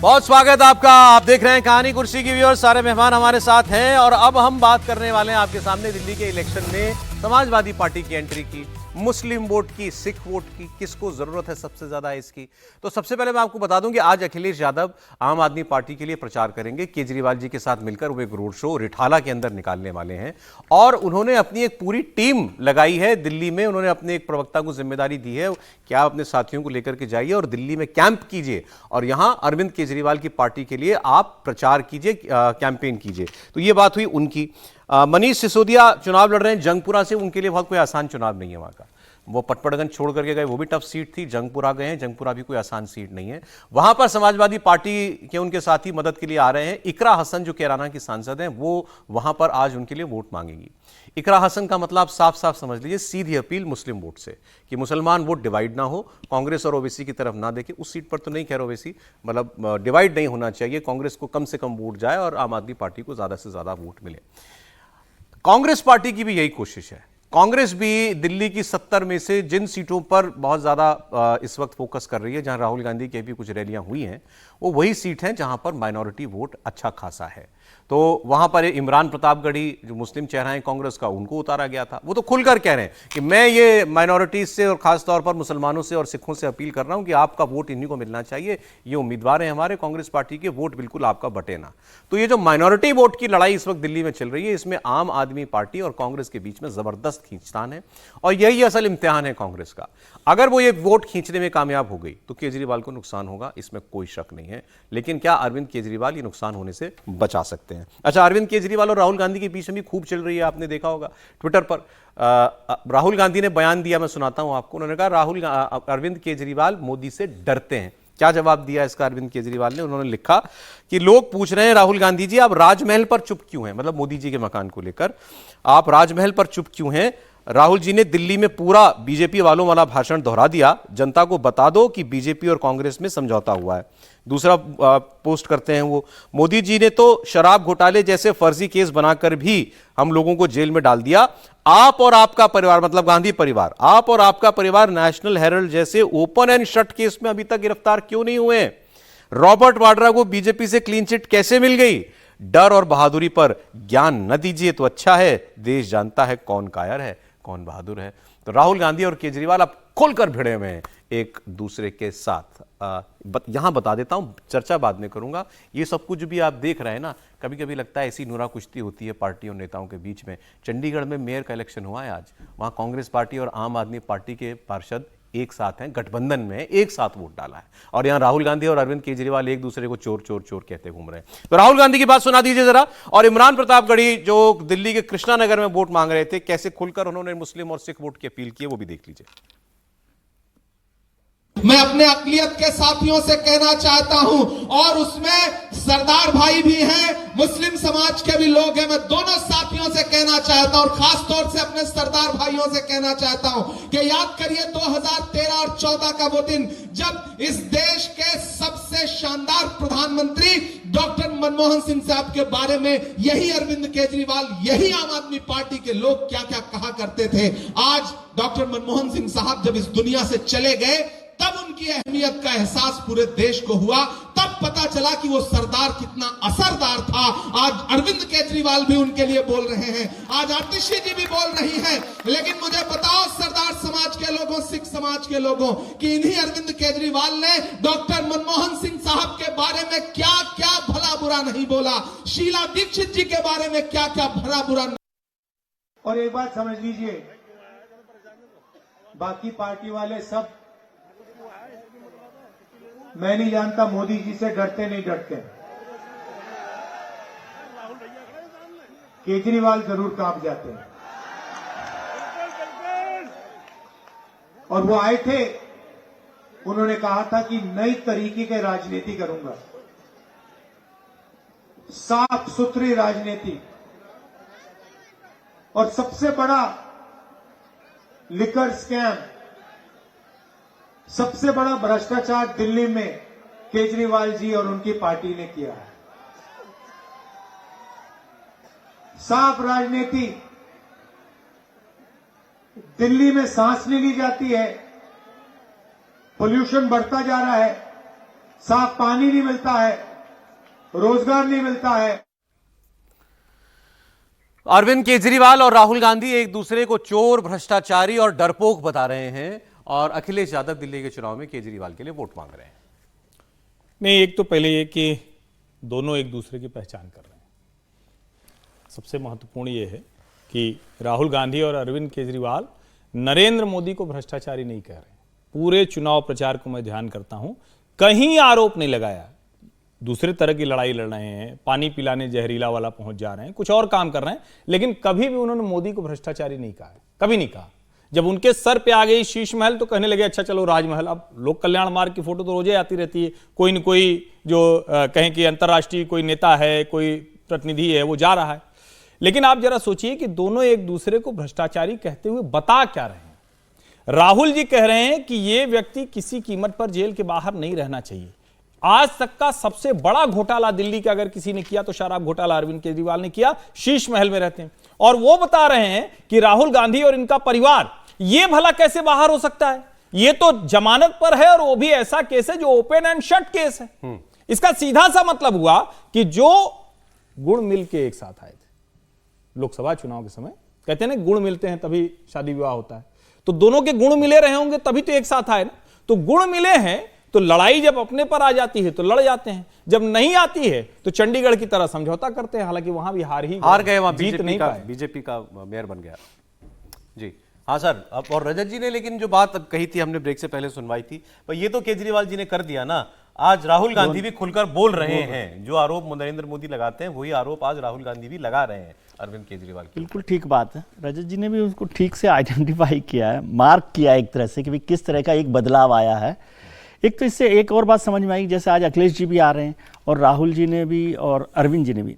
बहुत स्वागत आपका। आप देख रहे हैं कहानी कुर्सी की व्यूअर्स, सारे मेहमान हमारे साथ हैं और अब हम बात करने वाले हैं आपके सामने दिल्ली के इलेक्शन में समाजवादी पार्टी की एंट्री की, मुस्लिम वोट की, सिख वोट की, किसको जरूरत है सबसे ज्यादा इसकी। तो सबसे पहले मैं आपको बता दूं कि आज अखिलेश यादव आम आदमी पार्टी के लिए प्रचार करेंगे। केजरीवाल जी के साथ मिलकर वो एक रोड शो रिठाला के अंदर निकालने वाले हैं और उन्होंने अपनी एक पूरी टीम लगाई है दिल्ली में। उन्होंने अपने एक प्रवक्ता को जिम्मेदारी दी है कि आप अपने साथियों को लेकर के जाइए और दिल्ली में कैंप कीजिए और यहां अरविंद केजरीवाल की पार्टी के लिए आप प्रचार कीजिए, कैंपेन कीजिए। तो ये बात हुई उनकी। मनीष सिसोदिया चुनाव लड़ रहे हैं जंगपुरा से। उनके लिए बहुत कोई आसान चुनाव नहीं है वहां का। वो पटपड़गंज छोड़ करके गए, वो भी टफ सीट थी। जंगपुरा गए हैं, जंगपुरा भी कोई आसान सीट नहीं है। वहां पर समाजवादी पार्टी के उनके साथी मदद के लिए आ रहे हैं। इकरा हसन जो कैराना की सांसद हैं, वो वहां पर आज उनके लिए वोट मांगेगी। इकरा हसन का मतलब साफ साफ समझ लीजिए, सीधी अपील मुस्लिम वोट से कि मुसलमान वोट डिवाइड ना हो, कांग्रेस और ओबीसी की तरफ ना देखे। उस सीट पर तो नहीं कह रहे ओबीसी, मतलब डिवाइड नहीं होना चाहिए, कांग्रेस को कम से कम वोट जाए और आम आदमी पार्टी को ज्यादा से ज्यादा वोट मिले। कांग्रेस पार्टी की भी यही कोशिश है। कांग्रेस भी दिल्ली की 70 में से जिन सीटों पर बहुत ज्यादा इस वक्त फोकस कर रही है, जहां राहुल गांधी की भी कुछ रैलियां हुई हैं, वो वही सीट हैं जहां पर माइनॉरिटी वोट अच्छा खासा है। तो वहां पर इमरान प्रतापगढ़ी जो मुस्लिम चेहरा है कांग्रेस का, उनको उतारा गया था। वो तो खुलकर कह रहे हैं कि मैं ये माइनॉरिटीज से और खासतौर पर मुसलमानों से और सिखों से अपील कर रहा हूं कि आपका वोट इन्हीं को मिलना चाहिए, ये उम्मीदवार हैं हमारे कांग्रेस पार्टी के, वोट बिल्कुल आपका बटे ना। तो ये जो माइनॉरिटी वोट की लड़ाई इस वक्त दिल्ली में चल रही है, इसमें आम आदमी पार्टी और कांग्रेस के बीच में जबरदस्त खींचतान है और यही असल इम्तिहान है कांग्रेस का। अगर वो ये वोट खींचने में कामयाब हो गई तो केजरीवाल को नुकसान होगा, इसमें कोई शक नहीं है। लेकिन क्या अरविंद केजरीवाल ये नुकसान होने से बचा सकते हैं? अच्छा, अरविंद केजरीवाल और राहुल गांधी के बीच में भी खूब चल रही है, आपने देखा होगा ट्विटर पर। राहुल गांधी ने बयान दिया, मैं सुनाता हूं आपको। उन्होंने कहा अरविंद केजरीवाल मोदी से डरते हैं। क्या जवाब दिया इसका अरविंद केजरीवाल ने? उन्होंने लिखा कि लोग पूछ रहे हैं राहुल गांधी जी आप राजमहल पर चुप क्यों हैं, मतलब मोदी जी के मकान को लेकर आप राजमहल पर चुप क्यों हैं? राहुल जी ने दिल्ली में पूरा बीजेपी वालों वाला भाषण दोहरा दिया। जनता को बता दो कि बीजेपी और कांग्रेस में समझौता हुआ है। दूसरा पोस्ट करते हैं वो, मोदी जी ने तो शराब घोटाले जैसे फर्जी केस बनाकर भी हम लोगों को जेल में डाल दिया। आप और आपका परिवार, मतलब गांधी परिवार, आप और आपका परिवार नेशनल हेराल्ड जैसे ओपन एंड शट केस में अभी तक गिरफ्तार क्यों नहीं हुए? रॉबर्ट वाड्रा को बीजेपी से क्लीन चिट कैसे मिल गई? डर और बहादुरी पर ज्ञान न दीजिए तो अच्छा है, देश जानता है कौन कायर है कौन बहादुर है। तो राहुल गांधी और केजरीवाल अब खुलकर भिड़े हुए हैं एक दूसरे के साथ। यहां बता देता हूं, चर्चा बाद में करूंगा। ये सब कुछ भी आप देख रहे हैं ना, कभी कभी लगता है ऐसी नूरा कुश्ती होती है पार्टी और नेताओं के बीच में। चंडीगढ़ में मेयर का इलेक्शन हुआ है आज, वहां कांग्रेस पार्टी और आम आदमी पार्टी के पार्षद एक साथ हैं, गठबंधन में एक साथ वोट डाला है और यहां राहुल गांधी और अरविंद केजरीवाल एक दूसरे को चोर चोर चोर कहते घूम रहे हैं। तो राहुल गांधी की बात सुना दीजिए जरा। और इमरान प्रतापगढ़ी जो दिल्ली के कृष्णा नगर में वोट मांग रहे थे, कैसे खुलकर उन्होंने मुस्लिम और सिख वोट की अपील की, वो भी देख लीजिए। मैं अपने अकलियत के साथियों से कहना चाहता हूं, और उसमें सरदार भाई भी हैं, मुस्लिम समाज के भी लोग हैं। मैं दोनों साथियों से कहना चाहता हूं और खास तौर से अपने सरदार भाइयों से कहना चाहता हूं कि याद करिए 2013 और 14 का वो दिन जब इस देश के सबसे शानदार प्रधानमंत्री डॉक्टर मनमोहन सिंह साहब के बारे में यही अरविंद केजरीवाल, यही आम आदमी पार्टी के लोग क्या क्या कहा करते थे। आज डॉक्टर मनमोहन सिंह साहब जब इस दुनिया से चले गए, तब उनकी अहमियत का एहसास पूरे देश को हुआ। तब पता चला कि वो सरदार कितना असरदार था। आज अरविंद केजरीवाल भी उनके लिए बोल रहे हैं, आज आतिशी जी भी बोल रही हैं। लेकिन मुझे बताओ सरदार समाज के लोगों, सिख समाज के लोगों, कि इन्हीं अरविंद केजरीवाल ने डॉक्टर मनमोहन सिंह साहब के बारे में क्या क्या भला बुरा नहीं बोला, शीला दीक्षित जी के बारे में क्या क्या भला बुरा। और एक बात समझ लीजिए, बाकी पार्टी वाले सब, मैं नहीं जानता मोदी जी से डरते नहीं डरते। केजरीवाल जरूर कांप जाते हैं। और वो आए थे, उन्होंने कहा था कि नई तरीके की राजनीति करूंगा, साफ सुथरी राजनीति। और सबसे बड़ा लिकर स्कैम, सबसे बड़ा भ्रष्टाचार दिल्ली में केजरीवाल जी और उनकी पार्टी ने किया है। साफ राजनीति, दिल्ली में सांस नहीं ली जाती है, पोल्यूशन बढ़ता जा रहा है, साफ पानी नहीं मिलता है, रोजगार नहीं मिलता है। अरविंद केजरीवाल और राहुल गांधी एक दूसरे को चोर, भ्रष्टाचारी और डरपोक बता रहे हैं और अखिलेश यादव दिल्ली के चुनाव में केजरीवाल के लिए वोट मांग रहे हैं। नहीं, एक तो पहले ये कि दोनों एक दूसरे की पहचान कर रहे हैं। सबसे महत्वपूर्ण ये है कि राहुल गांधी और अरविंद केजरीवाल नरेंद्र मोदी को भ्रष्टाचारी नहीं कह रहे। पूरे चुनाव प्रचार को मैं ध्यान करता हूं, कहीं आरोप नहीं लगाया। दूसरे तरह की लड़ाई लड़ रहे हैं, पानी पिलाने जहरीला वाला पहुंच जा रहे हैं, कुछ और काम कर रहे हैं, लेकिन कभी भी उन्होंने मोदी को भ्रष्टाचारी नहीं कहा है, कभी नहीं कहा। जब उनके सर पे आ गई शीश महल तो कहने लगे अच्छा चलो राजमहल। अब लोक कल्याण मार्ग की फोटो तो रोजे आती रहती है, कोई न कोई जो कहें कि अंतर्राष्ट्रीय कोई नेता है, कोई प्रतिनिधि है, वो जा रहा है। लेकिन आप जरा सोचिए कि दोनों एक दूसरे को भ्रष्टाचारी कहते हुए बता क्या रहे हैं। राहुल जी कह रहे हैं कि ये व्यक्ति किसी कीमत पर जेल के बाहर नहीं रहना चाहिए। आज तक का सबसे बड़ा घोटाला दिल्ली का अगर किसी ने किया तो शराब घोटाला अरविंद केजरीवाल ने किया, शीश महल में रहते हैं। और वो बता रहे हैं कि राहुल गांधी और इनका परिवार ये भला कैसे बाहर हो सकता है, ये तो जमानत पर है और वो भी ऐसा केस है जो ओपन एंड शट केस है। इसका सीधा सा मतलब हुआ कि जो गुण मिल के एक साथ आए थे लोकसभा चुनाव के समय, कहते हैं ना गुण मिलते हैं तभी शादी विवाह होता है, तो दोनों के गुण मिले रहे होंगे तभी तो एक साथ आए ना। तो गुण मिले हैं तो लड़ाई जब अपने पर आ जाती है तो लड़ जाते हैं, जब नहीं आती है तो चंडीगढ़ की तरह समझौता करते हैं। हालांकि वहां भी हार गए, वहां जीत नहीं पाए, बीजेपी का मेयर बन गया जी। हाँ सर, अब और रजत जी ने लेकिन जो बात कही थी, हमने ब्रेक से पहले सुनवाई थी, पर ये तो केजरीवाल जी ने कर दिया ना। आज राहुल गांधी भी खुलकर बोल रहे हैं, जो आरोप नरेंद्र मोदी लगाते हैं वही आरोप आज राहुल गांधी भी लगा रहे हैं अरविंद केजरीवाल। बिल्कुल ठीक बात है, रजत जी ने भी उसको ठीक से आइडेंटिफाई किया है, मार्क किया एक तरह से कि किस तरह का एक बदलाव आया है। एक तो इससे एक और बात समझ में आई, जैसे आज अखिलेश जी भी आ रहे हैं और राहुल जी ने भी और अरविंद जी ने भी।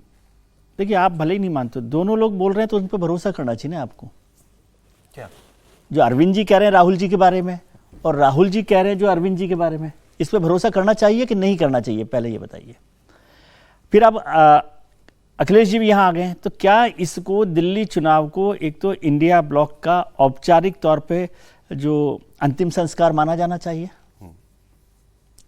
देखिए आप भले ही नहीं मानते, दोनों लोग बोल रहे हैं तो उन पर भरोसा करना चाहिए ना आपको। क्या जो अरविंद जी कह रहे हैं राहुल जी के बारे में और राहुल जी कह रहे हैं जो अरविंद जी के बारे में, इस पर भरोसा करना चाहिए कि नहीं करना चाहिए, पहले ये बताइए। फिर अब अखिलेश जी भी यहाँ आ गए हैं, तो क्या इसको दिल्ली चुनाव को एक तो इंडिया ब्लॉक का औपचारिक तौर पे जो अंतिम संस्कार माना जाना चाहिए?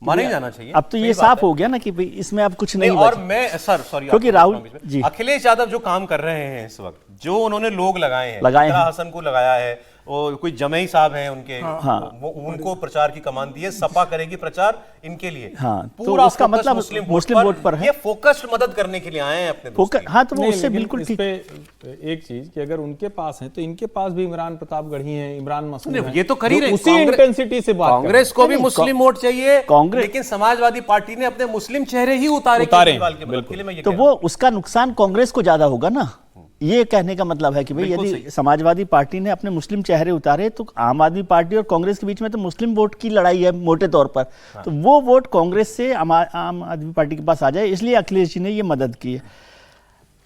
माना ही जाना चाहिए। अब तो ये साफ हो गया ना कि भाई इसमें अब कुछ नहीं और बचा। मैं सर सॉरी, क्योंकि राहुल जी, अखिलेश यादव जो काम कर रहे हैं इस वक्त, जो उन्होंने लोग लगाए हैं, हसन को लगाया है, और कोई जमई साहब हैं उनके, हाँ, वो उनको प्रचार की कमान दी है, सपा करेगी प्रचार इनके लिए। हाँ, तो पूरा उसका मतलब मुस्लिम वोट पर है, ये फोकस्ड मदद करने के लिए आए हैं अपने दोस्त। हाँ, तो वो उससे बिल्कुल ठीक। एक चीज कि अगर उनके पास है तो इनके पास भी इमरान प्रतापगढ़ी हैं, इमरान मसूद हैं, ये तो कर ही रहे, उसी इंटेंसिटी से बात। कांग्रेस को भी मुस्लिम वोट चाहिए, कांग्रेस, लेकिन समाजवादी पार्टी ने अपने मुस्लिम चेहरे ही उतारे। तो वो उसका नुकसान कांग्रेस को ज्यादा होगा ना, ये कहने का मतलब है कि भाई यदि समाजवादी पार्टी ने अपने मुस्लिम चेहरे उतारे तो आम आदमी पार्टी और कांग्रेस के बीच में तो मुस्लिम वोट की लड़ाई है मोटे तौर पर। हाँ। तो वो वोट कांग्रेस से आम आदमी पार्टी के पास आ जाए, इसलिए अखिलेश जी ने ये मदद की है।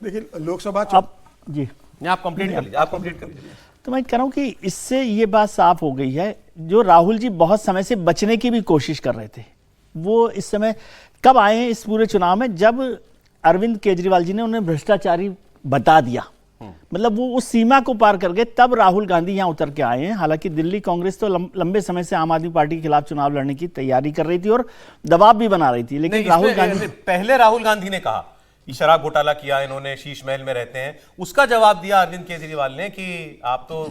देखिए लोकसभा जी आप कंप्लीट कर लीजिए। तो मैं कह रहा हूं कि इससे ये बात साफ हो गई है, जो राहुल जी बहुत समय से बचने की भी कोशिश कर रहे थे, वो इस समय कब आए हैं इस पूरे चुनाव में, जब अरविंद केजरीवाल जी ने उन्हें भ्रष्टाचारी बता दिया, मतलब वो उस सीमा को पार कर गए, तब राहुल गांधी यहां उतर के आए हैं। हालांकि दिल्ली कांग्रेस तो लंबे समय से आम आदमी पार्टी के खिलाफ चुनाव लड़ने की तैयारी कर रही थी और दबाव भी बना रही थी, लेकिन राहुल गांधी पहले राहुल गांधी ने कहा कि शराब घोटाला किया इन्होंने, शीश महल में रहते हैं, उसका जवाब दिया अरविंद केजरीवाल ने कि आप तो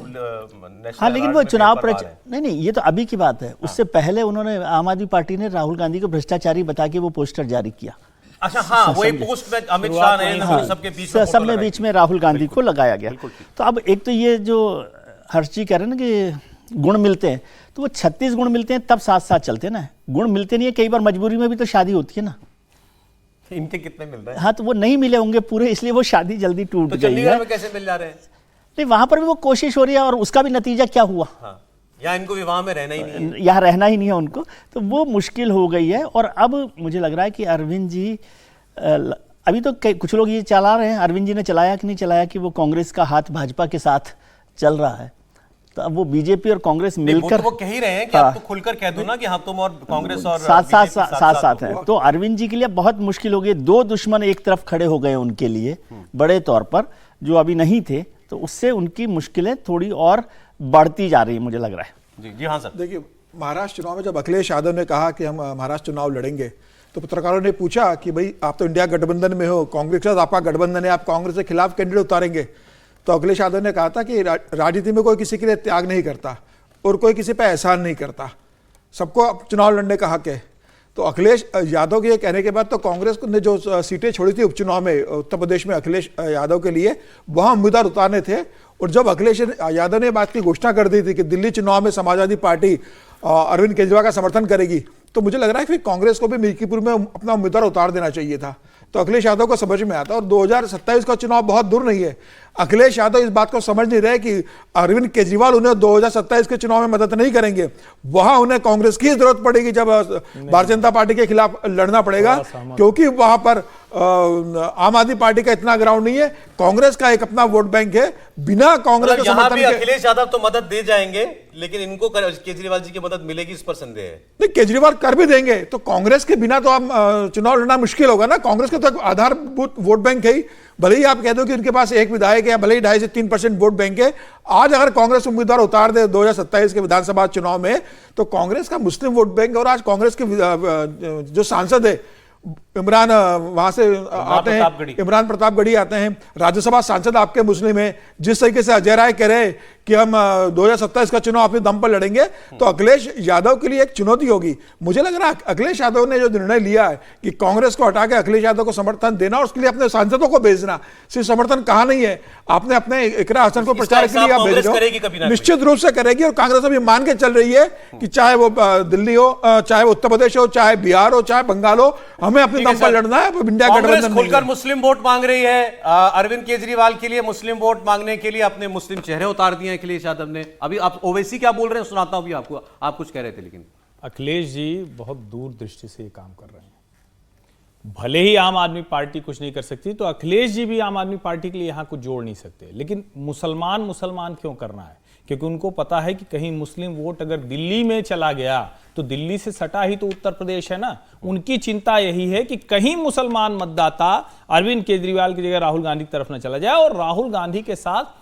हाँ, लेकिन वो चुनाव नहीं, ये तो अभी की बात है। उससे पहले उन्होंने आम आदमी पार्टी ने राहुल गांधी को भ्रष्टाचारी बता के वो पोस्टर जारी किया। अच्छा हाँ, वो एक पोस्ट में अमित शाह ने सबके बीच में सबने बीच में राहुल गांधी को लगाया गया। तो अब एक तो ये जो हर्ष जी कह रहे हैं ना कि गुण मिलते हैं, तो वो 36 गुण मिलते हैं तब साथ साथ चलते हैं ना, गुण मिलते नहीं है, कई बार मजबूरी में भी तो शादी होती है ना। इनके कितने मिल रहे हैं? हाँ, तो वो नहीं मिले होंगे पूरे, इसलिए वो शादी जल्दी टूट गई है। चंडीगढ़ में कैसे मिल जा रहे हैं? नहीं, वहां पर भी वो कोशिश हो रही है और उसका भी नतीजा क्या हुआ? हाँ, या इनको विवाह में रहना ही नहीं है, यहाँ रहना ही नहीं है उनको, तो वो मुश्किल हो गई है। और अब मुझे लग रहा है कि अरविंद जी अभी तो कुछ लोग ये चला रहे हैं, अरविंद जी ने चलाया कि नहीं चलाया, कि वो कांग्रेस का हाथ भाजपा के साथ चल रहा है, तो अब वो बीजेपी और कांग्रेस मिलकर वो कह ही रहे हैं कि आप तो खुलकर कह दो ना कि हाँ तुम और कांग्रेस और साथ हैं। तो अरविंद जी के लिए बहुत मुश्किल हो गई, दो दुश्मन एक तरफ खड़े हो गए उनके लिए बड़े तौर पर, जो अभी नहीं थे, तो उससे उनकी मुश्किलें थोड़ी और बढ़ती जा रही है, मुझे लग रहा है। जी हाँ सर। देखिए महाराष्ट्र चुनाव में जब अखिलेश यादव ने कहा कि हम महाराष्ट्र चुनाव लड़ेंगे, तो पत्रकारों ने पूछा कि भाई आप तो इंडिया गठबंधन में हो, कांग्रेस के साथ आपका गठबंधन है, आप कांग्रेस के खिलाफ कैंडिडेट उतारेंगे? तो अखिलेश यादव ने कहा था कि राजनीति में कोई किसी के लिए त्याग नहीं करता और कोई किसी पर एहसान नहीं करता, सबको चुनाव लड़ने का हक है। तो अखिलेश यादव के कहने के बाद तो कांग्रेस ने जो सीटें छोड़ी थी उपचुनाव में उत्तर प्रदेश में अखिलेश यादव के लिए, वहां उम्मीदवार उतारने थे। और जब अखिलेश यादव ने बात की घोषणा कर दी थी कि दिल्ली चुनाव में समाजवादी पार्टी अरविंद केजरीवाल का समर्थन करेगी, तो मुझे लग रहा है कि कांग्रेस को भी मिल्कीपुर में अपना उम्मीदवार उतार देना चाहिए था। तो अखिलेश यादव को समझ में आता, और 2027 का चुनाव बहुत दूर नहीं है। अखिलेश यादव इस बात को समझ नहीं रहे कि अरविंद केजरीवाल उन्हें 2027 के चुनाव में मदद नहीं करेंगे, वहां उन्हें कांग्रेस की जरूरत पड़ेगी जब भारतीय जनता पार्टी के खिलाफ लड़ना पड़ेगा, क्योंकि वहां पर आम आदमी पार्टी का इतना ग्राउंड नहीं है, कांग्रेस का एक अपना वोट बैंक है। बिना कांग्रेस के समर्थन के अखिलेश यादव तो मदद दे जाएंगे, लेकिन इनको केजरीवाल जी की मदद मिलेगी इस पर संदेह है। नहीं, केजरीवाल कर भी देंगे तो कांग्रेस के बिना तो आप चुनाव लड़ना मुश्किल होगा ना। कांग्रेस का तो आधारभूत वोट बैंक है ही, भले ही आप कह दो कि उनके पास एक विधायक है, भले ही 2.5 से 3% वोट बैंक है। आज अगर कांग्रेस उम्मीदवार उतार दे 2027 के विधानसभा चुनाव में, तो कांग्रेस का मुस्लिम वोट बैंक, और आज कांग्रेस के जो सांसद है इमरान, वहां से आते हैं, इमरान प्रतापगढ़ी आते हैं, राज्यसभा सांसद आपके मुस्लिम हैं। जिस तरीके से अजय राय कह रहे कि हम 2027 का चुनाव अपने दम पर लड़ेंगे, तो अखिलेश यादव के लिए एक चुनौती होगी। मुझे लग रहा है अखिलेश यादव ने जो निर्णय लिया है कि कांग्रेस को हटा के अखिलेश यादव को समर्थन देना और उसके लिए अपने सांसदों को भेजना, सिर्फ समर्थन कहा नहीं है, आपने अपने इकरा हसन को प्रचार के लिए आप भेज रहे हो, निश्चित रूप से करेगी। और कांग्रेस अभी मान के चल रही है कि चाहे वो दिल्ली हो, चाहे वो उत्तर प्रदेश हो, चाहे बिहार हो, चाहे बंगाल हो, हमें अपने दम पर लड़ना है। इंडिया गठबंधन खुलकर मुस्लिम वोट मांग रही है। अरविंद केजरीवाल के लिए मुस्लिम वोट मांगने के लिए अपने मुस्लिम चेहरे उतार दिए अखिलेश यादव ने। अभी आप ओवैसी क्या बोल रहे हैं सुनाता हूं भी आपको, आप कुछ कह रहे थे। लेकिन अखिलेश जी बहुत दूरदृष्टि से ये काम कर रहे हैं। भले ही आम आदमी पार्टी कुछ नहीं कर सकती, तो अखिलेश जी भी आम आदमी पार्टी के लिए यहां कुछ जोड़ नहीं सकते। लेकिन मुसलमान क्यों करना है? क्योंकि उनको पता है कि कहीं मुस्लिम वोट अगर दिल्ली में चला गया तो दिल्ली से सटा ही तो उत्तर प्रदेश है ना। उनकी चिंता यही है कि कहीं मुसलमान मतदाता अरविंद केजरीवाल की जगह राहुल गांधी की तरफ न चला जाए, और राहुल गांधी के साथ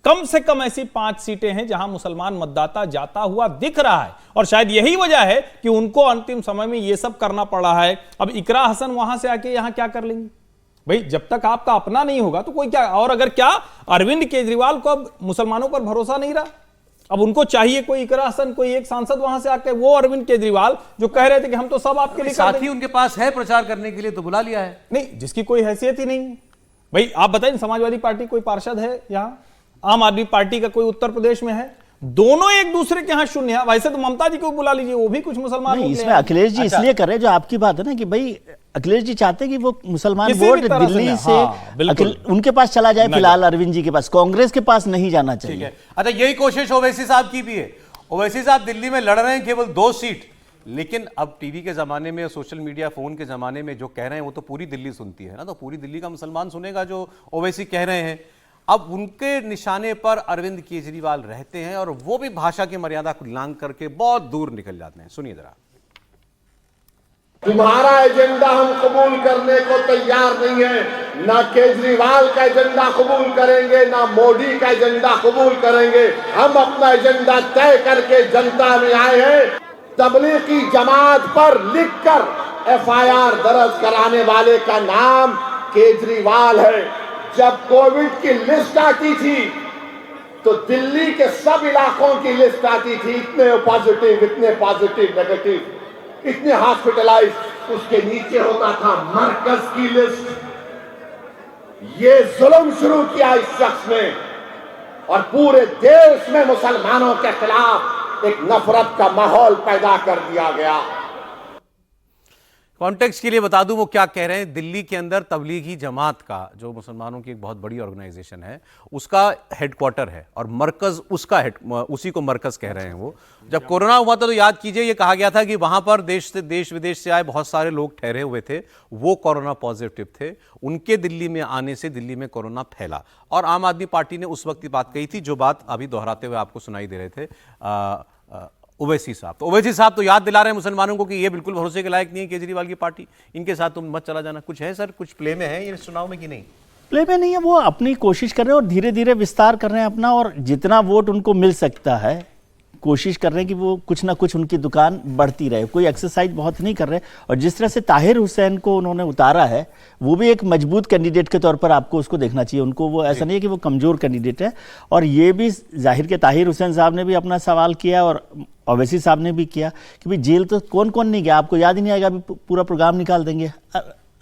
कम से कम ऐसी 5 सीटें हैं जहां मुसलमान मतदाता जाता हुआ दिख रहा है। और शायद यही वजह है कि उनको अंतिम समय में यह सब करना पड़ा है। अब इकरा हसन वहां से आके यहां क्या कर लेंगी भाई? जब तक आपका अपना नहीं होगा तो कोई क्या। और अगर क्या अरविंद केजरीवाल को अब मुसलमानों पर भरोसा नहीं रहा, अब उनको चाहिए कोई इकरा हसन, कोई एक सांसद वहां से आके, वो अरविंद केजरीवाल जो कह रहे थे कि हम तो सब आपके लिए साथी उनके पास है प्रचार करने के लिए, तो बुला लिया है। नहीं, जिसकी कोई हैसियत ही नहीं भाई। आप बताइए, समाजवादी पार्टी कोई पार्षद है यहां? आम आदमी पार्टी का कोई उत्तर प्रदेश में है? दोनों एक दूसरे के यहां शून्य है। वैसे तो ममता जी को बुला लीजिए, वो भी कुछ मुसलमान नहीं, इसमें अखिलेश जी इसलिए कर रहे हैं, जो आपकी बात है ना कि भाई अखिलेश जी चाहते हैं कि वो मुसलमान वोट दिल्ली से उनके पास चला जाए, फिलहाल अरविंद जी के पास, कांग्रेस के पास नहीं जाना चाहिए। अच्छा, यही कोशिश ओवैसी साहब की भी है। ओवैसी साहब दिल्ली में लड़ रहे हैं केवल 2 सीट, लेकिन अब टीवी के जमाने में, सोशल मीडिया, फोन के जमाने में जो कह रहे हैं वो तो पूरी दिल्ली सुनती है ना। तो पूरी दिल्ली का मुसलमान सुनेगा जो ओवैसी कह रहे हैं। अब उनके निशाने पर अरविंद केजरीवाल रहते हैं और वो भी भाषा की मर्यादा को लांघ करके बहुत दूर निकल जाते हैं। सुनिए जरा। तुम्हारा एजेंडा हम कबूल करने को तैयार नहीं है, ना केजरीवाल का एजेंडा कबूल करेंगे, ना मोदी का एजेंडा कबूल करेंगे। हम अपना एजेंडा तय करके जनता में आए हैं। तबलीगी जमात पर लिखकर FIR दर्ज कराने वाले का नाम केजरीवाल है। जब कोविड की लिस्ट आती थी तो दिल्ली के सब इलाकों की लिस्ट आती थी, इतने पॉजिटिव, नेगेटिव, इतने हॉस्पिटलाइज, उसके नीचे होता था मरकज की लिस्ट। ये जुल्म शुरू किया इस शख्स ने और पूरे देश में मुसलमानों के खिलाफ एक नफरत का माहौल पैदा कर दिया गया। कॉन्टेक्स्ट के लिए बता दूं वो क्या कह रहे हैं। दिल्ली के अंदर तबलीगी जमात का, जो मुसलमानों की एक बहुत बड़ी ऑर्गेनाइजेशन है, उसका हेडक्वार्टर है और मरकज उसका उसी को मरकज कह रहे हैं वो। जब कोरोना हुआ था तो याद कीजिए, ये कहा गया था कि वहां पर देश विदेश से आए बहुत सारे लोग ठहरे हुए थे, वो कोरोना पॉजिटिव थे। उनके दिल्ली में आने से दिल्ली में कोरोना फैला। और आम आदमी पार्टी ने उस वक्त की बात कही थी, जो बात अभी दोहराते हुए आपको सुनाई दे रहे थे ओवैसी साहब। तो ओवैसी साहब तो याद दिला रहे हैं मुसलमानों को कि ये बिल्कुल भरोसे के लायक नहीं है केजरीवाल की पार्टी, इनके साथ तुम मत चला जाना। कुछ है सर, कुछ प्ले में है ये चुनाव में कि नहीं? प्ले में नहीं है, वो अपनी कोशिश कर रहे हैं और धीरे धीरे विस्तार कर रहे हैं अपना, और जितना वोट उनको मिल सकता है कोशिश कर रहे हैं कि वो कुछ ना कुछ उनकी दुकान बढ़ती रहे, कोई एक्सरसाइज बहुत नहीं कर रहे। और जिस तरह से ताहिर हुसैन को उन्होंने उतारा है, वो भी एक मजबूत कैंडिडेट के तौर पर आपको उसको देखना चाहिए। उनको वो ऐसा नहीं है कि वो कमज़ोर कैंडिडेट है। और ये भी जाहिर के ताहिर हुसैन साहब ने भी अपना सवाल किया और ओवैसी साहब ने भी किया कि भाई जेल तो कौन कौन नहीं गया, आपको याद ही नहीं आएगा, अभी पूरा प्रोग्राम निकाल देंगे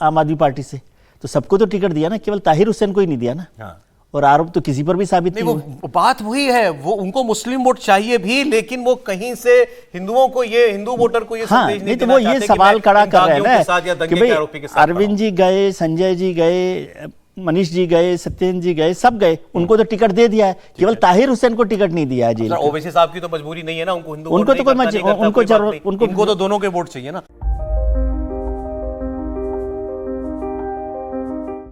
आम आदमी पार्टी से। तो सबको तो टिकट दिया ना, केवल ताहिर हुसैन को ही नहीं दिया ना। हाँ। और आरोप तो किसी पर भी साबित नहीं हुए। वो बात वही है, वो उनको मुस्लिम वोट चाहिए भी, लेकिन वो कहीं से हिंदुओं को ये हिंदू वोटर को ये हाँ, संदेश नहीं तो वो ये सवाल खड़ा कर रहे हैं ना कि भाई कि अरविंद जी गए, संजय जी गए, मनीष जी गए, सत्येंद्र जी गए, सब गए, उनको तो टिकट दे दिया है, केवल ताहिर हुसैन को टिकट नहीं दिया है जेल। ओवैसी साहब की तो मजबूरी नहीं है ना, उनको हिंदू उनको तो कोई उनको उनको तो दोनों के वोट चाहिए ना।